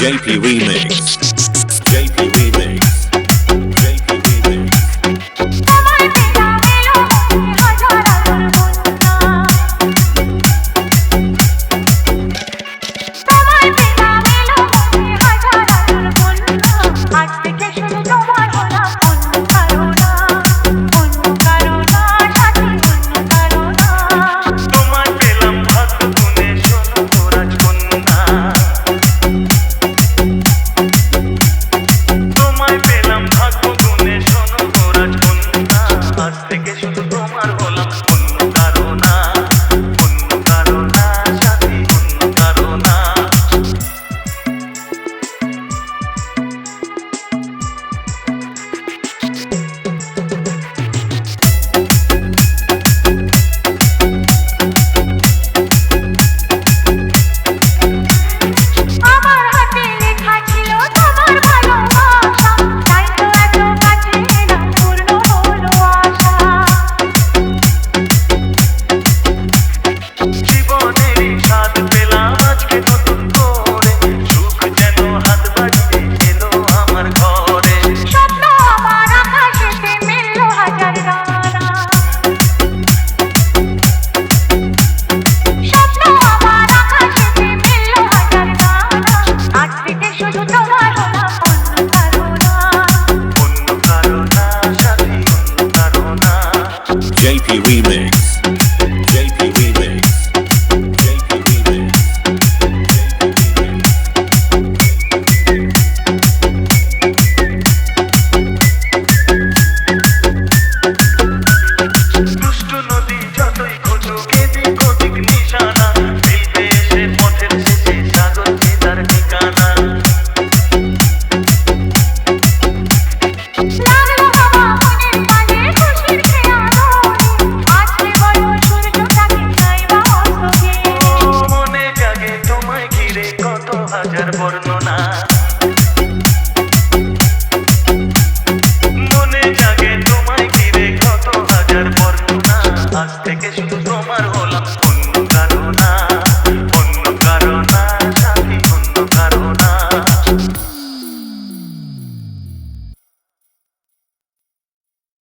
JP Remix. JP Remix. JP Remix. তোমায় পেলা এলো মনে হাজার আলোর বন্যা। তোমায় পেলা এলো মনে হাজার আলোর বন্যা। আজ থেকে শুধু তোমার হলাম অন্য কারো না, অন্য কারো না, সাথী অন্য কারো না। তোমায় পেলাম ভাগ্য গুণে শোনো রাজকন্যা। তোমায় পেলাম ভাগ্য গুণে শোনো রাজকন্যা। আজ থেকে শুধু তোমার হলাম অন্য কারো না, অন্য কারো না, সাথী অন্য কারো না। আমার হাতে লেখা ছিল তোমার ভালোবাসা, তাই তো এত কাছে না পূর্ণ হলো আশা। জীবনেরই স্বাদ পেলাম আজকে নতুন করে, সুখ যেন হাত বাড়িয়ে এলো আমার ঘরে। স্বপ্ন আমার আকাশেতে মেললো হাজার ডানা, স্বপ্ন আমার আকাশেতে মেললো হাজার ডানা। আজ থেকে শুধু তোমার হলাম অন্য কারো না। অন্য কারো না, সাথী অন্য কারো না। JP Remix. JP Remix. JP Remix. JP Remix. দুষ্টু নদী যতই খুঁজুক এদিক ওদিক নিশানা, মিলবে এসে পথের শেষে সাগর চিতার ঠিকানা। লাগলো হাওয়া মনের মাঝে খুশির খেয়ালো, আজকে বলো সূর্যটাকে চাইবা অস্ত গিয়ে। ও মনে জাগে তোমায় ঘিরে কত হাজার বর্ণনা।